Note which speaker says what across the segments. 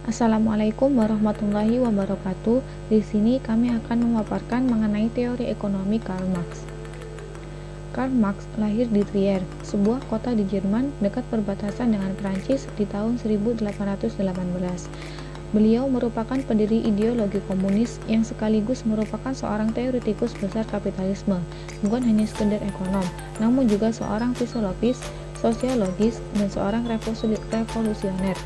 Speaker 1: Assalamualaikum warahmatullahi wabarakatuh. Di sini kami akan memaparkan mengenai teori ekonomi Karl Marx. Karl Marx lahir di Trier, sebuah kota di Jerman dekat perbatasan dengan Prancis di tahun 1818. Beliau merupakan pendiri ideologi komunis yang sekaligus merupakan seorang teoretikus besar kapitalisme, bukan hanya sekedar ekonom, namun juga seorang filosofis, sosiologis, dan seorang revolusioner.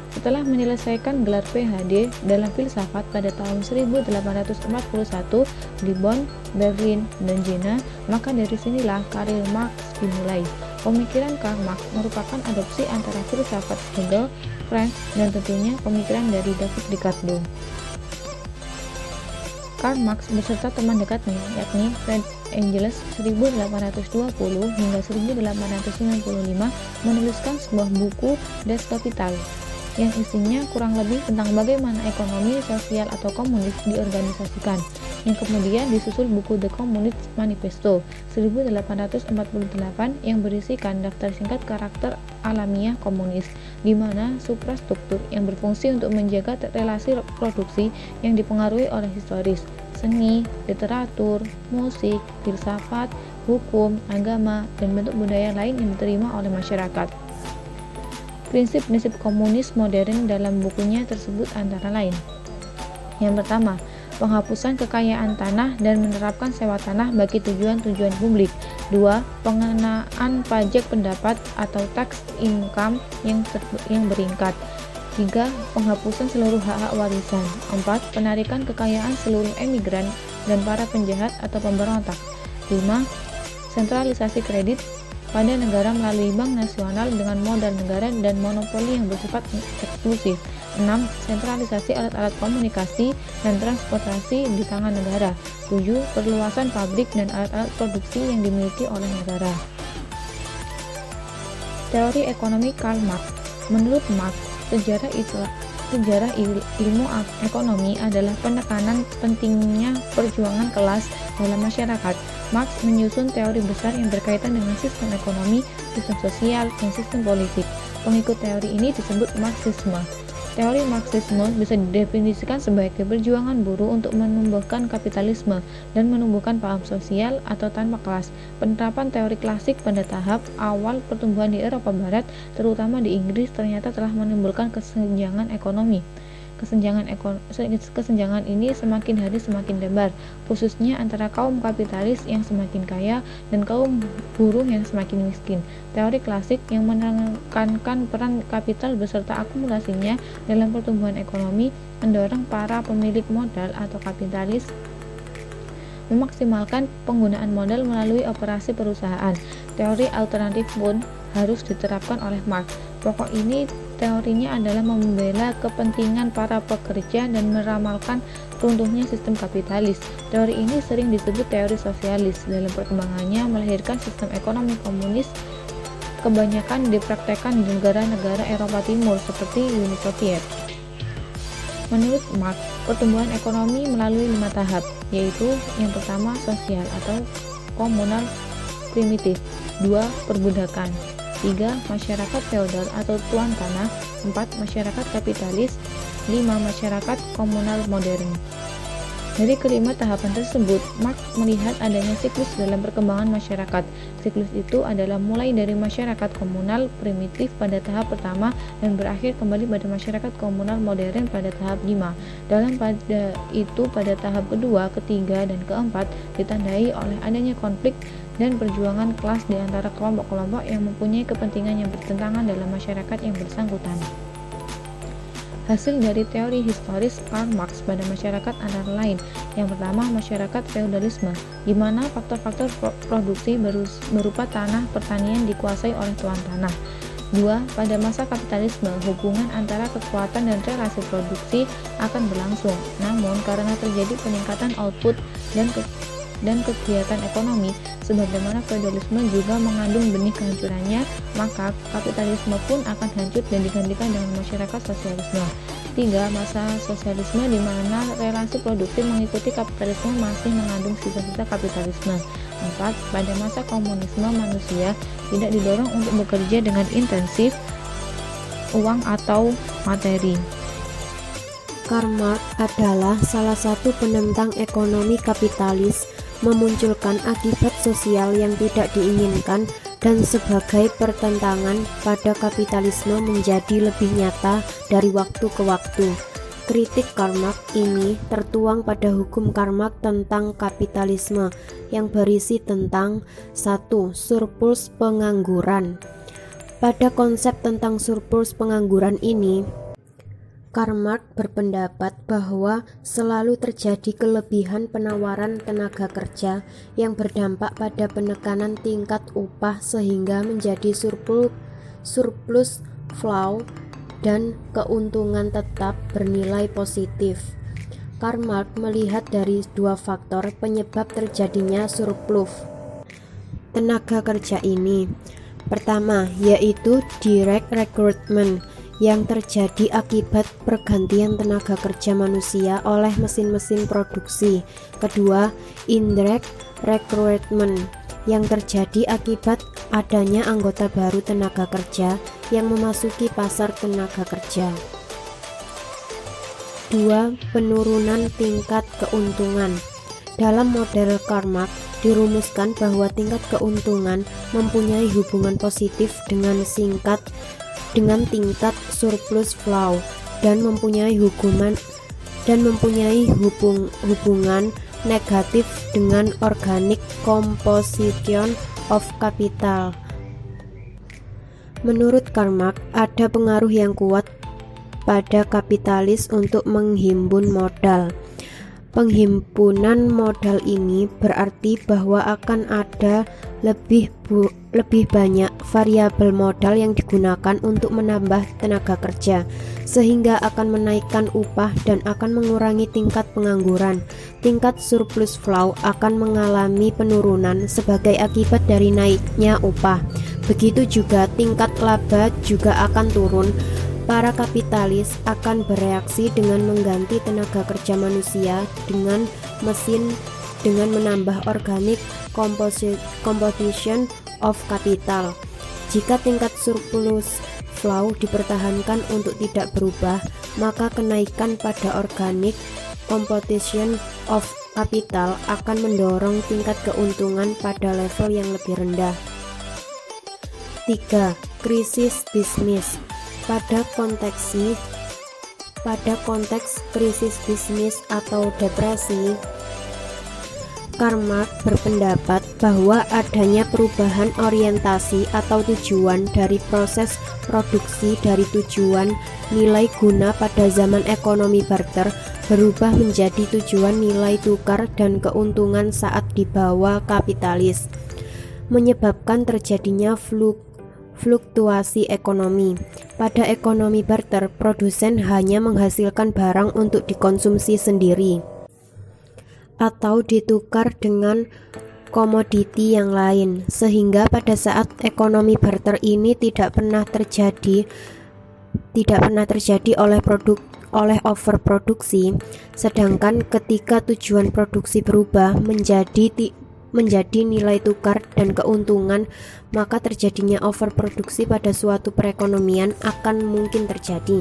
Speaker 1: Setelah menyelesaikan gelar PhD dalam filsafat pada tahun 1841 di Bonn, Berlin, dan Jena, maka dari sinilah karir Marx dimulai. Pemikiran Karl Marx merupakan adopsi antara filsafat Hegel, Frank, dan tentunya pemikiran dari David Ricardo. Karl Marx beserta teman dekatnya, yakni Friedrich Engels 1820 hingga 1895 menuliskan sebuah buku Das Kapital yang isinya kurang lebih tentang bagaimana ekonomi, sosial, atau komunis diorganisasikan, yang kemudian disusul buku The Communist Manifesto 1848 yang berisikan daftar singkat karakter alamiah komunis, di mana suprastruktur yang berfungsi untuk menjaga relasi produksi yang dipengaruhi oleh historis, seni, literatur, musik, filsafat, hukum, agama, dan bentuk budaya lain yang diterima oleh masyarakat. Prinsip-prinsip komunis modern dalam bukunya tersebut antara lain: yang pertama, penghapusan kekayaan tanah dan menerapkan sewa tanah bagi tujuan-tujuan publik. 2. Pengenaan pajak pendapat atau tax income yang beringkat. 3. Penghapusan seluruh hak-hak warisan. 4. Penarikan kekayaan seluruh emigran dan para penjahat atau pemberontak. 5. Sentralisasi kredit pada negara melalui bank nasional dengan modal negara dan monopoli yang bersifat eksklusif. 6. Sentralisasi alat-alat komunikasi dan transportasi di tangan negara. 7. Perluasan pabrik dan alat-alat produksi yang dimiliki oleh negara. Teori ekonomi Karl Marx. Menurut Marx, sejarah ilmu ekonomi adalah penekanan pentingnya perjuangan kelas dalam masyarakat. Marx menyusun teori besar yang berkaitan dengan sistem ekonomi, sistem sosial, dan sistem politik. Pengikut teori ini disebut Marxisme. Teori Marxisme bisa didefinisikan sebagai perjuangan buruh untuk menumbuhkan kapitalisme dan menumbuhkan paham sosial atau tanpa kelas. Penerapan teori klasik pada tahap awal pertumbuhan di Eropa Barat, terutama di Inggris, ternyata telah menimbulkan kesenjangan ekonomi. Kesenjangan ini semakin hari semakin lebar, khususnya antara kaum kapitalis yang semakin kaya dan kaum buruh yang semakin miskin. Teori klasik yang menekankan peran kapital beserta akumulasinya dalam pertumbuhan ekonomi mendorong para pemilik modal atau kapitalis memaksimalkan penggunaan modal melalui operasi perusahaan. Teori alternatif pun harus diterapkan oleh Marx. Pokok ini teorinya adalah membela kepentingan para pekerja dan meramalkan runtuhnya sistem kapitalis. Teori ini sering disebut teori sosialis. Dalam perkembangannya melahirkan sistem ekonomi komunis kebanyakan dipraktekkan di negara-negara Eropa Timur seperti Uni Soviet. Menurut Marx, pertumbuhan ekonomi melalui 5 tahap, yaitu yang pertama sosial atau komunal primitif, 2. Perbudakan, 3. Masyarakat feodal atau tuan tanah, 4. Masyarakat kapitalis, 5. Masyarakat komunal modern. Dari kelima tahapan tersebut, Marx melihat adanya siklus dalam perkembangan masyarakat. Siklus itu adalah mulai dari masyarakat komunal primitif pada tahap pertama dan berakhir kembali pada masyarakat komunal modern pada tahap 5. Pada tahap kedua, ketiga, dan keempat ditandai oleh adanya konflik dan perjuangan kelas di antara kelompok-kelompok yang mempunyai kepentingan yang bertentangan dalam masyarakat yang bersangkutan. Hasil dari teori historis Karl Marx pada masyarakat antara lain: yang pertama, masyarakat feodalisme, di mana faktor-faktor produksi berupa tanah pertanian dikuasai oleh tuan tanah. 2. Pada masa kapitalisme, hubungan antara kekuatan dan relasi produksi akan berlangsung. Namun, karena terjadi peningkatan output dan kegiatan ekonomi, sebagaimana feodalisme juga mengandung benih kehancurannya, maka kapitalisme pun akan hancur dan digantikan dengan masyarakat sosialisme. 3. Masa sosialisme, di mana relasi produksi mengikuti kapitalisme masih mengandung sisa-sisa kapitalisme. 4. Pada masa komunisme, manusia tidak didorong untuk bekerja dengan intensif uang atau materi.
Speaker 2: Karl Marx adalah salah satu penentang ekonomi kapitalis, memunculkan akibat sosial yang tidak diinginkan dan sebagai pertentangan pada kapitalisme menjadi lebih nyata dari waktu ke waktu. Kritik Karl Marx ini tertuang pada hukum Karl Marx tentang kapitalisme yang berisi tentang 1. Surplus pengangguran. Pada konsep tentang surplus pengangguran ini, Karl Marx berpendapat bahwa selalu terjadi kelebihan penawaran tenaga kerja yang berdampak pada penekanan tingkat upah sehingga menjadi surplus flow dan keuntungan tetap bernilai positif. Karl Marx melihat dari dua faktor penyebab terjadinya surplus tenaga kerja ini. Pertama, yaitu direct recruitment yang terjadi akibat pergantian tenaga kerja manusia oleh mesin-mesin produksi. Kedua, indirect recruitment yang terjadi akibat adanya anggota baru tenaga kerja yang memasuki pasar tenaga kerja. 2. Penurunan tingkat keuntungan. Dalam model Karl Marx dirumuskan bahwa tingkat keuntungan mempunyai hubungan positif dengan tingkat surplus flow dan mempunyai hubungan negatif dengan organic composition of capital. Menurut Karl Marx, ada pengaruh yang kuat pada kapitalis untuk menghimpun modal. Penghimpunan modal ini berarti bahwa akan ada lebih banyak variabel modal yang digunakan untuk menambah tenaga kerja, sehingga akan menaikkan upah dan akan mengurangi tingkat pengangguran. Tingkat surplus flow akan mengalami penurunan sebagai akibat dari naiknya upah. Begitu juga tingkat laba juga akan turun. Para kapitalis akan bereaksi dengan mengganti tenaga kerja manusia dengan mesin dengan menambah organic composition of capital. Jika tingkat surplus flow dipertahankan untuk tidak berubah, maka kenaikan pada organic composition of capital akan mendorong tingkat keuntungan pada level yang lebih rendah. 3. Krisis bisnis. Pada konteks krisis bisnis atau depresi, Karl Marx berpendapat bahwa adanya perubahan orientasi atau tujuan dari proses produksi dari tujuan nilai guna pada zaman ekonomi barter berubah menjadi tujuan nilai tukar dan keuntungan saat di bawah kapitalis, menyebabkan terjadinya fluktuasi ekonomi. Pada ekonomi barter, produsen hanya menghasilkan barang untuk dikonsumsi sendiri atau ditukar dengan komoditi yang lain, sehingga pada saat ekonomi barter ini tidak pernah terjadi oleh overproduksi. Sedangkan ketika tujuan produksi berubah menjadi nilai tukar dan keuntungan, maka terjadinya overproduksi pada suatu perekonomian akan mungkin terjadi.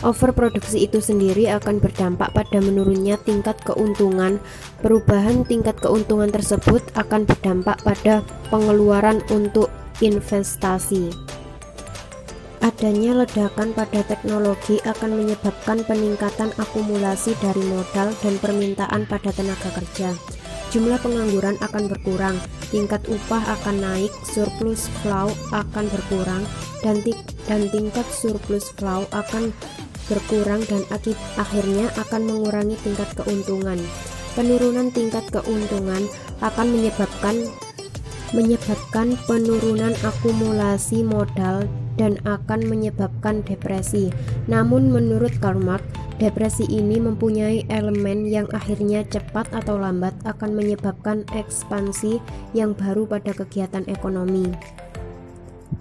Speaker 2: Overproduksi itu sendiri akan berdampak pada menurunnya tingkat keuntungan. Perubahan tingkat keuntungan tersebut akan berdampak pada pengeluaran untuk investasi. Adanya ledakan pada teknologi akan menyebabkan peningkatan akumulasi dari modal dan permintaan pada tenaga kerja. Jumlah pengangguran akan berkurang, tingkat upah akan naik, surplus flow akan berkurang, dan tingkat surplus flow akan berkurang dan akhirnya akan mengurangi tingkat keuntungan. Penurunan tingkat keuntungan akan menyebabkan penurunan akumulasi modal dan akan menyebabkan depresi. Namun menurut Karl Marx, depresi ini mempunyai elemen yang akhirnya cepat atau lambat akan menyebabkan ekspansi yang baru pada kegiatan ekonomi.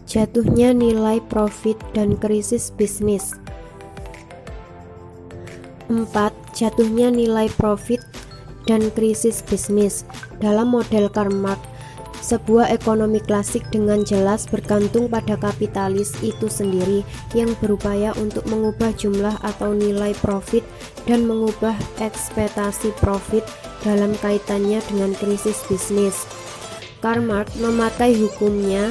Speaker 2: Jatuhnya nilai profit dan krisis bisnis. 4. Jatuhnya nilai profit dan krisis bisnis. Dalam model Karl Marx, Sebuah ekonomi klasik dengan jelas bergantung pada kapitalis itu sendiri yang berupaya untuk mengubah jumlah atau nilai profit dan mengubah ekspektasi profit dalam kaitannya dengan krisis bisnis. Karl Marx memakai hukumnya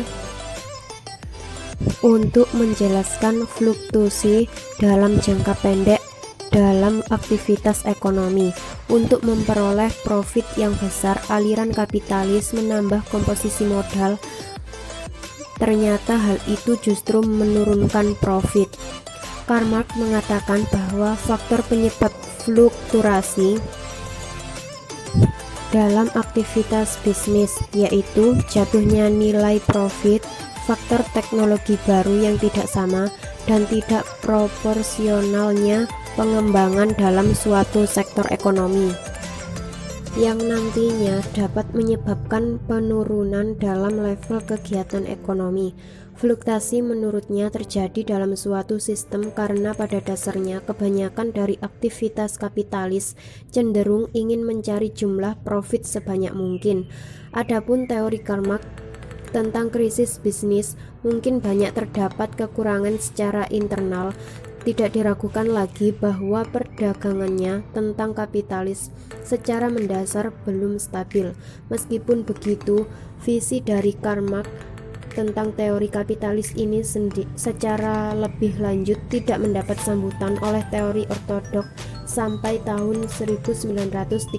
Speaker 2: untuk menjelaskan fluktuasi dalam jangka pendek dalam aktivitas ekonomi. Untuk memperoleh profit yang besar, aliran kapitalis menambah komposisi modal. Ternyata hal itu justru menurunkan profit. Karl Marx mengatakan bahwa faktor penyebab fluktuasi dalam aktivitas bisnis yaitu jatuhnya nilai profit, faktor teknologi baru yang tidak sama, dan tidak proporsionalnya pengembangan dalam suatu sektor ekonomi yang nantinya dapat menyebabkan penurunan dalam level kegiatan ekonomi. Fluktuasi menurutnya terjadi dalam suatu sistem karena pada dasarnya kebanyakan dari aktivitas kapitalis cenderung ingin mencari jumlah profit sebanyak mungkin. Adapun teori Karl Marx tentang krisis bisnis mungkin banyak terdapat kekurangan secara internal. Tidak diragukan lagi bahwa perdagangannya tentang kapitalis secara mendasar belum stabil. Meskipun begitu, visi dari Karl Marx tentang teori kapitalis ini secara lebih lanjut tidak mendapat sambutan oleh teori ortodok sampai tahun 1930.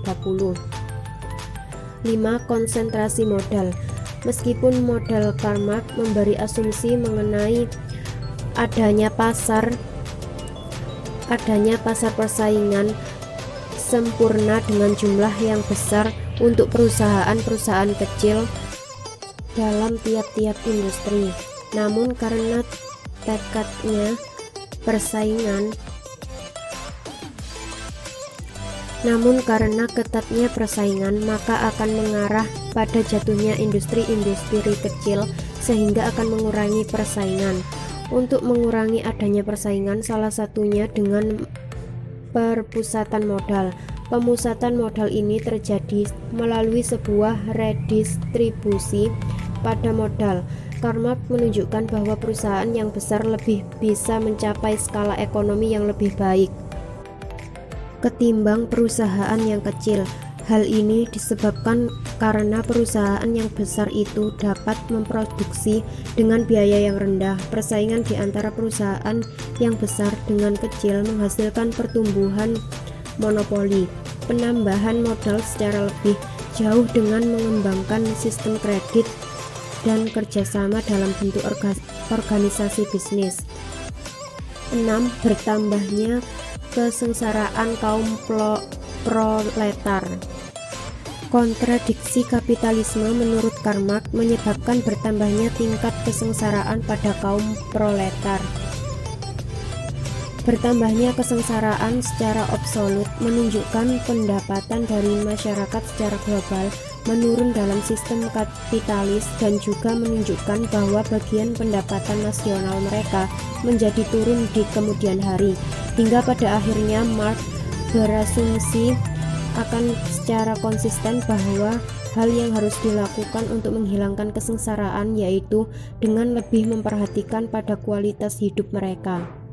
Speaker 2: 5. Konsentrasi modal. Meskipun modal Karl Marx memberi asumsi mengenai adanya pasar persaingan sempurna dengan jumlah yang besar untuk perusahaan-perusahaan kecil dalam tiap-tiap industri. Namun karena ketatnya persaingan, maka akan mengarah pada jatuhnya industri-industri kecil sehingga akan mengurangi persaingan. Untuk mengurangi adanya persaingan, salah satunya dengan perpusatan modal. Pemusatan modal ini terjadi melalui sebuah redistribusi pada modal. Karl Marx menunjukkan bahwa perusahaan yang besar lebih bisa mencapai skala ekonomi yang lebih baik ketimbang perusahaan yang kecil. Hal ini disebabkan karena perusahaan yang besar itu dapat memproduksi dengan biaya yang rendah. Persaingan di antara perusahaan yang besar dengan kecil menghasilkan pertumbuhan monopoli, penambahan modal secara lebih jauh dengan mengembangkan sistem kredit dan kerjasama dalam bentuk organisasi bisnis. 6. Bertambahnya kesengsaraan kaum proletar. Kontradiksi kapitalisme menurut Karl Marx menyebabkan bertambahnya tingkat kesengsaraan pada kaum proletar. Bertambahnya kesengsaraan secara absolut menunjukkan pendapatan dari masyarakat secara global menurun dalam sistem kapitalis dan juga menunjukkan bahwa bagian pendapatan nasional mereka menjadi turun di kemudian hari, hingga pada akhirnya Marx berasumsi akan secara konsisten bahwa hal yang harus dilakukan untuk menghilangkan kesengsaraan yaitu dengan lebih memperhatikan pada kualitas hidup mereka.